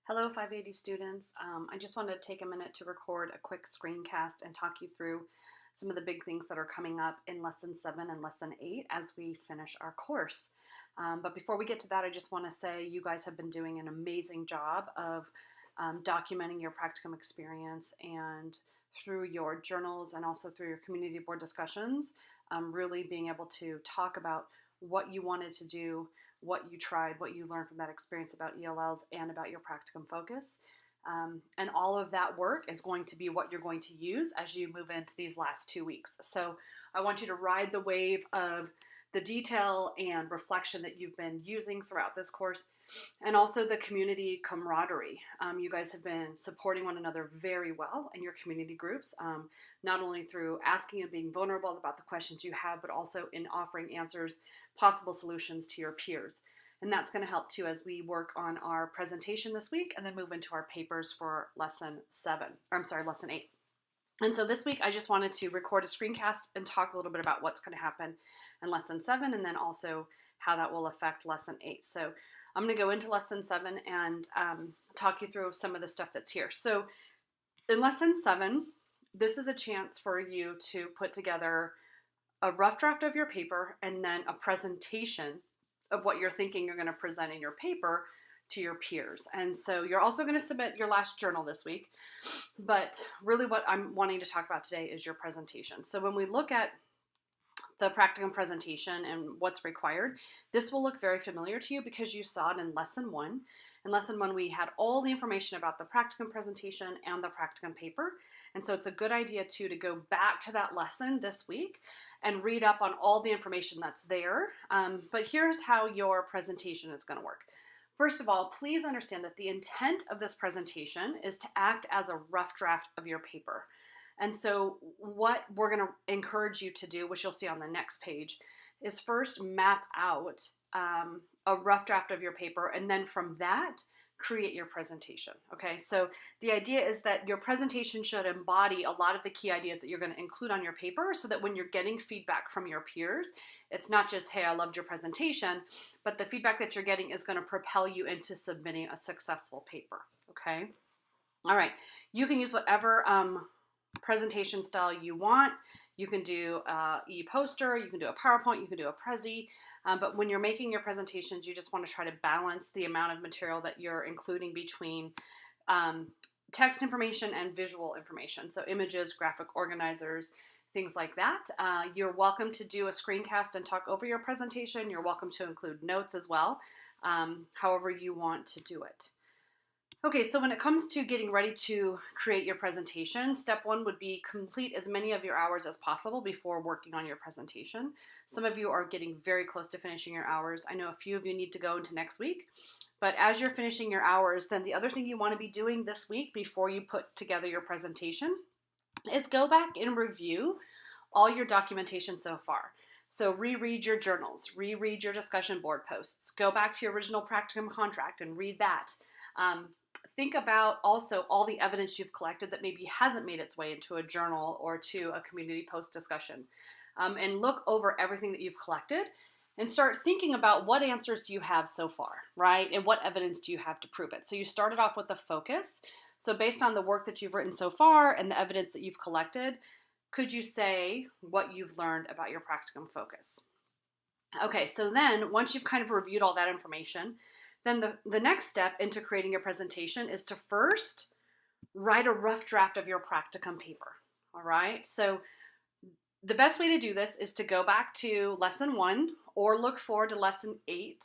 Hello 580 students. I just wanted to take a minute to record a quick screencast and talk you through some of the big things that are coming up in Lesson 7 and Lesson 8 as we finish our course. But before we get to that, I just want to say you guys have been doing an amazing job of documenting your practicum experience, and through your journals and also through your community board discussions, really being able to talk about what you wanted to do, what you tried, what you learned from that experience about ELLs and about your practicum focus. And all of that work is going to be what you're going to use as you move into these last 2 weeks. So I want you to ride the wave of the detail and reflection that you've been using throughout this course, and also the community camaraderie. You guys have been supporting one another very well in your community groups, not only through asking and being vulnerable about the questions you have, but also in offering answers, possible solutions to your peers. And that's going to help too as we work on our presentation this week and then move into our papers for Lesson 8. And so this week I just wanted to record a screencast and talk a little bit about what's going to happen in Lesson 7 and then also how that will affect Lesson 8. So I'm going to go into Lesson 7 and talk you through some of the stuff that's here. So in Lesson 7, this is a chance for you to put together a rough draft of your paper and then a presentation of what you're thinking you're going to present in your paper to your peers. And so you're also going to submit your last journal this week, but really what I'm wanting to talk about today is your presentation. So when we look at the practicum presentation and what's required, this will look very familiar to you because you saw it in Lesson 1. In Lesson 1, we had all the information about the practicum presentation and the practicum paper. And so it's a good idea too to go back to that lesson this week and read up on all the information that's there. But here's how your presentation is going to work. First of all, please understand that the intent of this presentation is to act as a rough draft of your paper. And so what we're going to encourage you to do, which you'll see on the next page, is first map out a rough draft of your paper, and then from that, create your presentation. Okay, so the idea is that your presentation should embody a lot of the key ideas that you're going to include on your paper, so that when you're getting feedback from your peers, it's not just, hey, I loved your presentation, but the feedback that you're getting is going to propel you into submitting a successful paper. Okay, all right, you can use whatever presentation style you want. You can do e-poster, you can do a PowerPoint, you can do a Prezi, but when you're making your presentations, you just want to try to balance the amount of material that you're including between text information and visual information. So images, graphic organizers, things like that. You're welcome to do a screencast and talk over your presentation. You're welcome to include notes as well, however you want to do it. Okay, so when it comes to getting ready to create your presentation, step 1 would be complete as many of your hours as possible before working on your presentation. Some of you are getting very close to finishing your hours. I know a few of you need to go into next week, but as you're finishing your hours, then the other thing you want to be doing this week before you put together your presentation is go back and review all your documentation so far. So reread your journals, reread your discussion board posts, go back to your original practicum contract and read that. Think about also all the evidence you've collected that maybe hasn't made its way into a journal or to a community post discussion. And look over everything that you've collected and start thinking about what answers do you have so far, right? And what evidence do you have to prove it? So you started off with a focus. So based on the work that you've written so far and the evidence that you've collected, could you say what you've learned about your practicum focus? Okay, so then once you've kind of reviewed all that information, then the next step into creating your presentation is to first write a rough draft of your practicum paper. All right, so the best way to do this is to go back to Lesson 1 or look forward to Lesson 8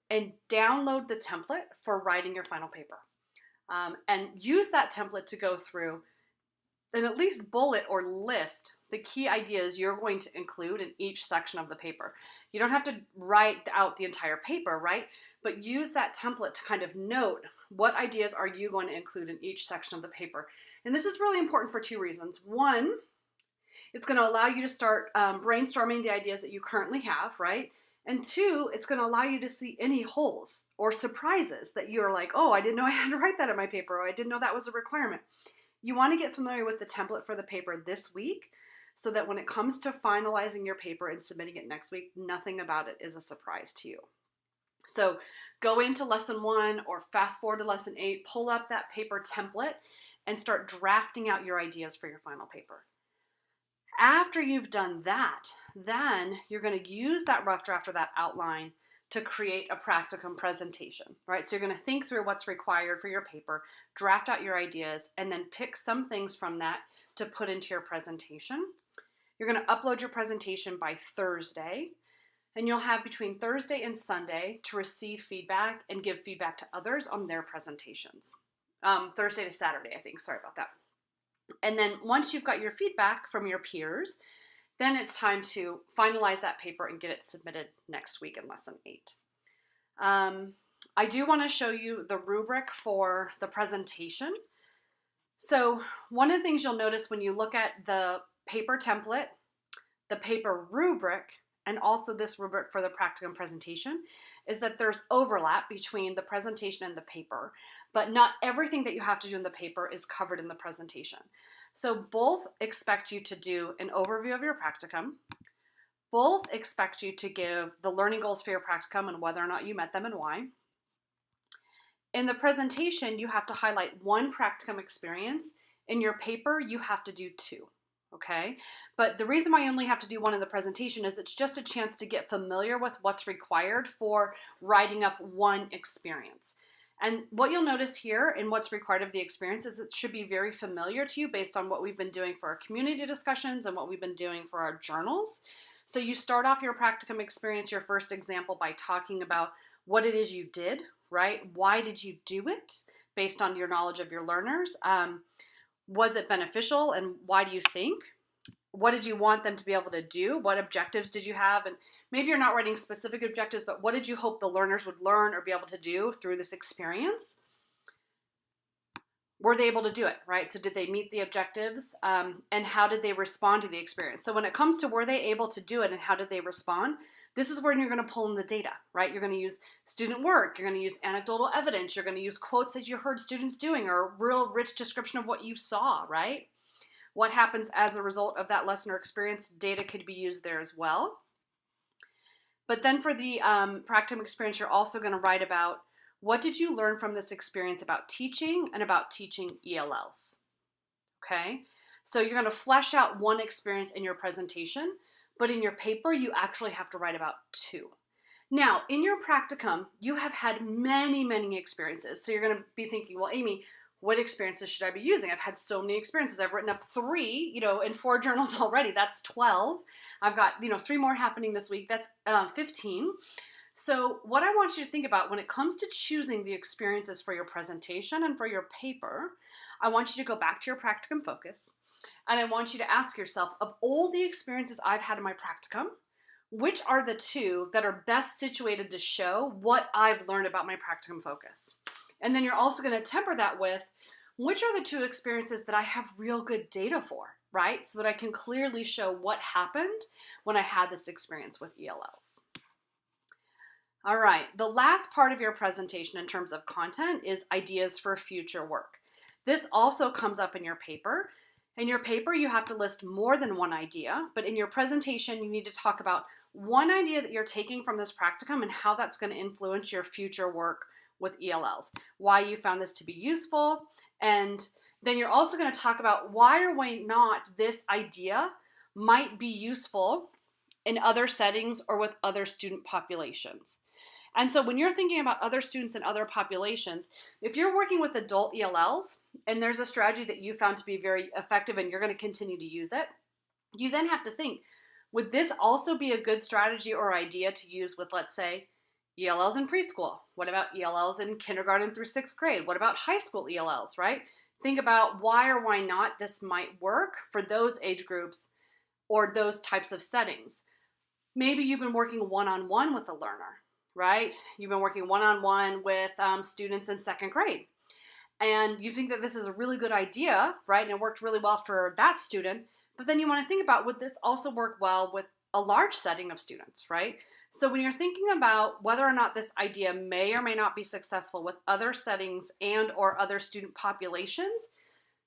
and download the template for writing your final paper. And use that template to go through and at least bullet or list the key ideas you're going to include in each section of the paper. You don't have to write out the entire paper, right? But use that template to kind of note what ideas are you going to include in each section of the paper. And this is really important for 2 reasons. One, it's going to allow you to start brainstorming the ideas that you currently have, right? And 2, it's going to allow you to see any holes or surprises that you're like, oh, I didn't know I had to write that in my paper, or I didn't know that was a requirement. You want to get familiar with the template for the paper this week so that when it comes to finalizing your paper and submitting it next week, nothing about it is a surprise to you. So go into lesson 1 or fast forward to lesson 8, pull up that paper template and start drafting out your ideas for your final paper. After you've done that, then you're going to use that rough draft or that outline to create a practicum presentation, right? So you're going to think through what's required for your paper, draft out your ideas, and then pick some things from that to put into your presentation. You're going to upload your presentation by Thursday, and you'll have between Thursday and Sunday to receive feedback and give feedback to others on their presentations. Thursday to Saturday, I think. Sorry about that. And then once you've got your feedback from your peers, then it's time to finalize that paper and get it submitted next week in lesson 8. I do want to show you the rubric for the presentation. So one of the things you'll notice when you look at the paper template, the paper rubric, and also this rubric for the practicum presentation is that there's overlap between the presentation and the paper, but not everything that you have to do in the paper is covered in the presentation. So both expect you to do an overview of your practicum. Both expect you to give the learning goals for your practicum and whether or not you met them and why. In the presentation, you have to highlight one practicum experience. In your paper, you have to do 2. Okay, but the reason why I only have to do one in the presentation is it's just a chance to get familiar with what's required for writing up one experience. And what you'll notice here and what's required of the experience is it should be very familiar to you based on what we've been doing for our community discussions and what we've been doing for our journals. So you start off your practicum experience, your first example, by talking about what it is you did, right? Why did you do it based on your knowledge of your learners? Was it beneficial and why do you think? What did you want them to be able to do? What objectives did you have? And maybe you're not writing specific objectives, but what did you hope the learners would learn or be able to do through this experience? Were they able to do it, right? So did they meet the objectives? And how did they respond to the experience? So when it comes to were they able to do it and how did they respond, this is where you're going to pull in the data, right? You're going to use student work. You're going to use anecdotal evidence. You're going to use quotes that you heard students doing or a real rich description of what you saw, right? What happens as a result of that lesson or experience, data could be used there as well. But then for the practicum experience, you're also going to write about what did you learn from this experience about teaching and about teaching ELLs, okay? So you're going to flesh out one experience in your presentation, but in your paper, you actually have to write about 2. Now, in your practicum, you have had many, many experiences. So you're going to be thinking, well, Amy, what experiences should I be using? I've had so many experiences. I've written up 3, in 4 journals already. That's 12. I've got, 3 more happening this week. That's 15. So what I want you to think about when it comes to choosing the experiences for your presentation and for your paper, I want you to go back to your practicum focus. And I want you to ask yourself, of all the experiences I've had in my practicum, which are the 2 that are best situated to show what I've learned about my practicum focus? And then you're also going to temper that with, which are the 2 experiences that I have real good data for, right? So that I can clearly show what happened when I had this experience with ELLs. All right, the last part of your presentation in terms of content is ideas for future work. This also comes up in your paper. In your paper, you have to list more than one idea, but in your presentation, you need to talk about one idea that you're taking from this practicum and how that's going to influence your future work with ELLs, why you found this to be useful, and then you're also going to talk about why or why not this idea might be useful in other settings or with other student populations. And so when you're thinking about other students and other populations, if you're working with adult ELLs and there's a strategy that you found to be very effective and you're going to continue to use it, you then have to think, would this also be a good strategy or idea to use with, let's say, ELLs in preschool? What about ELLs in kindergarten through 6th grade? What about high school ELLs, right? Think about why or why not this might work for those age groups or those types of settings. Maybe you've been working one-on-one with a learner, right? You've been working one-on-one with students in 2nd grade. And you think that this is a really good idea, right? And it worked really well for that student. But then you want to think about, would this also work well with a large setting of students, right? So when you're thinking about whether or not this idea may or may not be successful with other settings and or other student populations,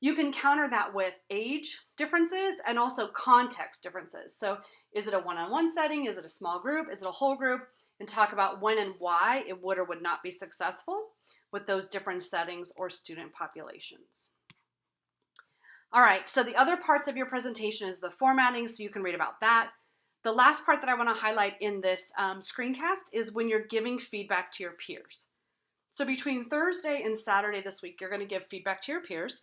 you can counter that with age differences and also context differences. So is it a one-on-one setting? Is it a small group? Is it a whole group? and talk about when and why it would or would not be successful with those different settings or student populations. All right, so the other parts of your presentation is the formatting, so you can read about that. The last part that I want to highlight in this screencast is when you're giving feedback to your peers. So between Thursday and Saturday this week, you're going to give feedback to your peers.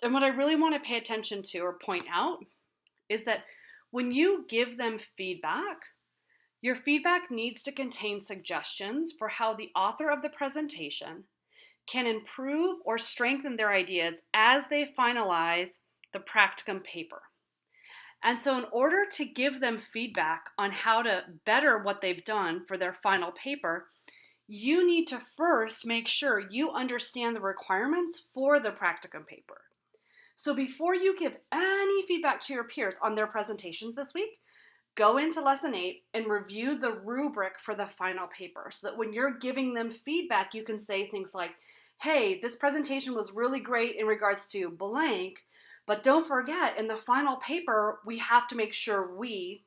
And what I really want to pay attention to or point out is that when you give them feedback, your feedback needs to contain suggestions for how the author of the presentation can improve or strengthen their ideas as they finalize the practicum paper. And so in order to give them feedback on how to better what they've done for their final paper, you need to first make sure you understand the requirements for the practicum paper. So before you give any feedback to your peers on their presentations this week, go into Lesson 8 and review the rubric for the final paper so that when you're giving them feedback, you can say things like, hey, this presentation was really great in regards to blank, but don't forget, in the final paper, we have to make sure we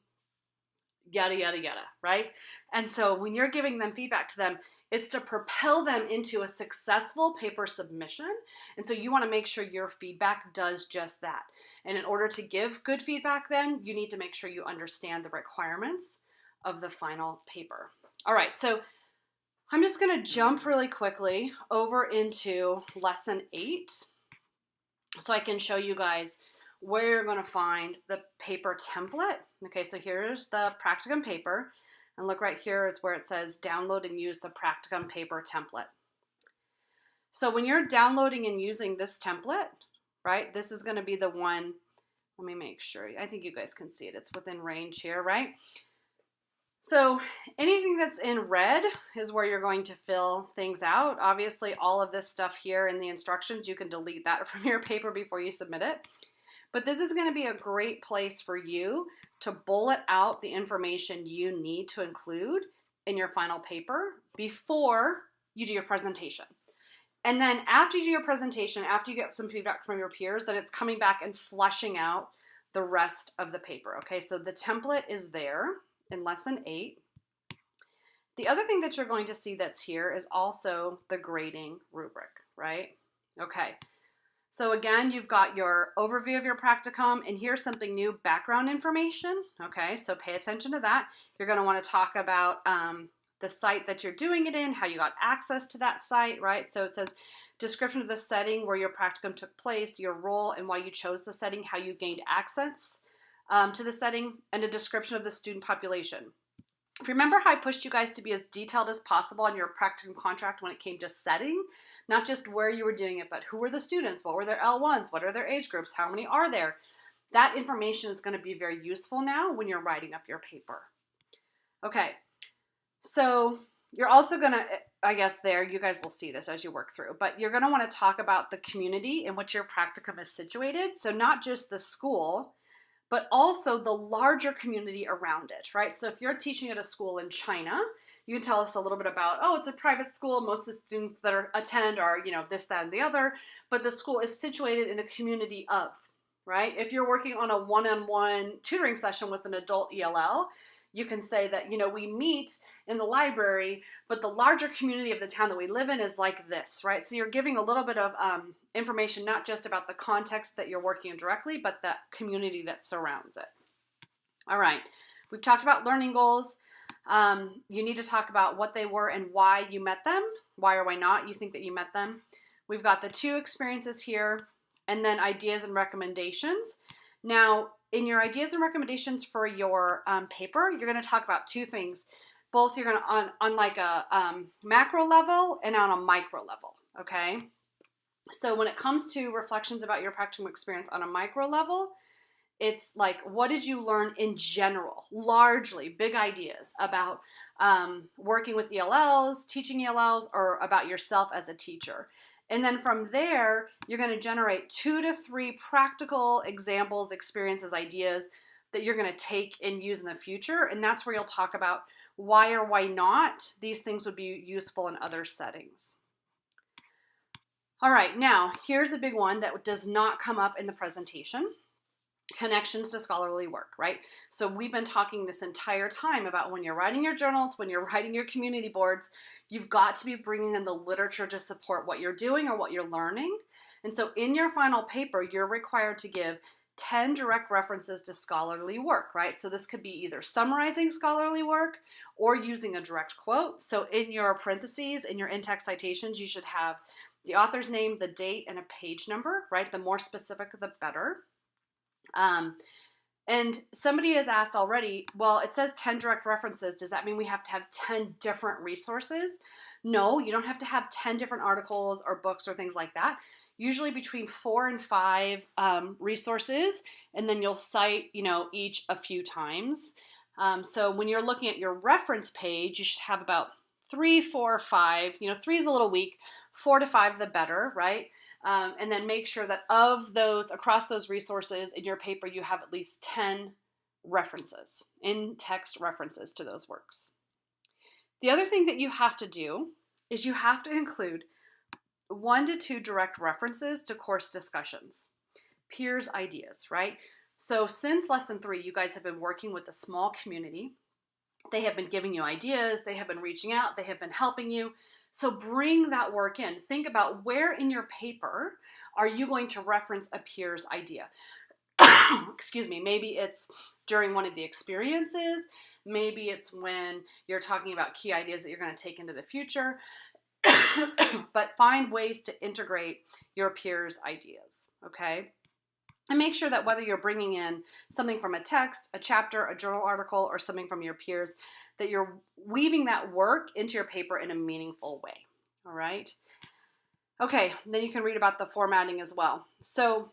yada, yada, yada, right? And so when you're giving them feedback to them, it's to propel them into a successful paper submission. And so you want to make sure your feedback does just that. And in order to give good feedback, then you need to make sure you understand the requirements of the final paper. All right, so I'm just going to jump really quickly over into Lesson 8 so I can show you guys where you're going to find the paper template. Okay, so here's the practicum paper. And look right here, it's where it says download and use the practicum paper template. So when you're downloading and using this template, right, this is going to be the one. Let me make sure. I think you guys can see it. It's within range here, right? So anything that's in red is where you're going to fill things out. Obviously, all of this stuff here in the instructions, you can delete that from your paper before you submit it. But this is going to be a great place for you to bullet out the information you need to include in your final paper before you do your presentation. And then after you do your presentation, after you get some feedback from your peers, then it's coming back and fleshing out the rest of the paper. Okay, so the template is there in Lesson 8. The other thing that you're going to see that's here is also the grading rubric, right? Okay. So again, you've got your overview of your practicum, and here's something new, background information. Okay, so pay attention to that. You're going to want to talk about the site that you're doing it in, how you got access to that site, right? So it says description of the setting where your practicum took place, your role and why you chose the setting, how you gained access to the setting, and a description of the student population. If you remember how I pushed you guys to be as detailed as possible on your practicum contract when it came to setting, not just where you were doing it, but who were the students, what were their L1s, what are their age groups, how many are there? That information is going to be very useful now when you're writing up your paper. Okay, so you're also going to, I guess there, you guys will see this as you work through, but you're going to want to talk about the community in which your practicum is situated. So not just the school, but also the larger community around it, right? So if you're teaching at a school in China, you can tell us a little bit about, oh, it's a private school. Most of the students that attend are, this, that, and the other, but the school is situated in a community of, right? If you're working on a one-on-one tutoring session with an adult ELL, you can say that, we meet in the library, but the larger community of the town that we live in is like this, right? So you're giving a little bit of information, not just about the context that you're working in directly, but the community that surrounds it. All right, we've talked about learning goals. You need to talk about what they were and why you met them. Why or why not you think that you met them. We've got the 2 experiences here, and then ideas and recommendations. Now, in your ideas and recommendations for your paper, you're going to talk about 2 things. Both you're going to on like a macro level and on a micro level, okay? So when it comes to reflections about your practicum experience on a micro level, it's like, what did you learn in general, largely, big ideas about working with ELLs, teaching ELLs, or about yourself as a teacher. And then from there, you're going to generate 2 to 3 practical examples, experiences, ideas that you're going to take and use in the future. And that's where you'll talk about why or why not these things would be useful in other settings. All right, now here's a big one that does not come up in the presentation. connections to scholarly work, right? So we've been talking this entire time about when you're writing your journals, when you're writing your community boards, you've got to be bringing in the literature to support what you're doing or what you're learning. And so in your final paper, you're required to give 10 direct references to scholarly work, right? So this could be either summarizing scholarly work or using a direct quote. So in your parentheses, in your in-text citations, you should have the author's name, the date, and a page number, right? The more specific, the better. And somebody has asked already, well, it says 10 direct references. Does that mean we have to have 10 different resources? No, you don't have to have 10 different articles or books or things like that. Usually between 4 and 5 resources, and then you'll cite, each a few times. So when you're looking at your reference page, you should have about 3, 4, 5. 3 is a little weak. 4 to 5, the better, right? And then make sure that of those, across those resources in your paper, you have at least 10 references, in-text references to those works. The other thing that you have to do is you have to include 1 to 2 direct references to course discussions, peers' ideas, right? So since lesson 3, you guys have been working with a small community. They have been giving you ideas, they have been reaching out, they have been helping you. So bring that work in. Think about where in your paper are you going to reference a peer's idea. Excuse me, maybe it's during one of the experiences, maybe it's when you're talking about key ideas that you're going to take into the future, but find ways to integrate your peers' ideas, okay? And make sure that whether you're bringing in something from a text, a chapter, a journal article, or something from your peers, that you're weaving that work into your paper in a meaningful way, all right? Okay, then you can read about the formatting as well. So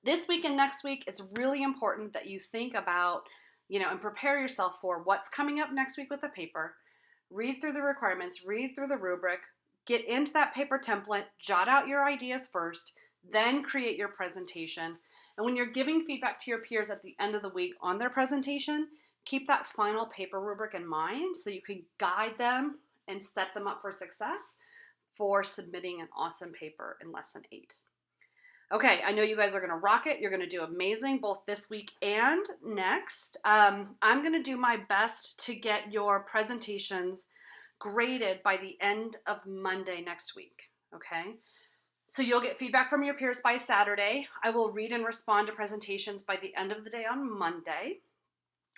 this week and next week, it's really important that you think about, and prepare yourself for what's coming up next week with the paper. Read through the requirements, read through the rubric, get into that paper template, jot out your ideas first, then create your presentation. And when you're giving feedback to your peers at the end of the week on their presentation, keep that final paper rubric in mind so you can guide them and set them up for success for submitting an awesome paper in lesson 8. Okay, I know you guys are going to rock it. You're going to do amazing both this week and next. I'm going to do my best to get your presentations graded by the end of Monday next week, okay? So you'll get feedback from your peers by Saturday. I will read and respond to presentations by the end of the day on Monday.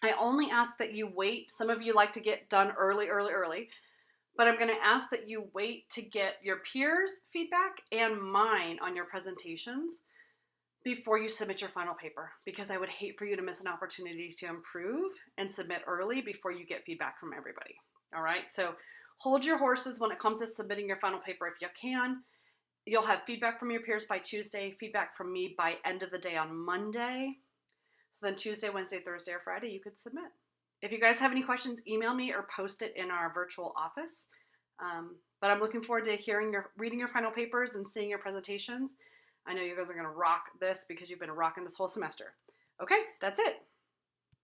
I only ask that you wait. Some of you like to get done early, but I'm going to ask that you wait to get your peers' feedback and mine on your presentations before you submit your final paper, because I would hate for you to miss an opportunity to improve and submit early before you get feedback from everybody. All right, so hold your horses when it comes to submitting your final paper if you can. You'll have feedback from your peers by Tuesday, feedback from me by end of the day on Monday. So then Tuesday, Wednesday, Thursday, or Friday, you could submit. If you guys have any questions, email me or post it in our virtual office. But I'm looking forward to reading your final papers and seeing your presentations. I know you guys are going to rock this because you've been rocking this whole semester. Okay, that's it.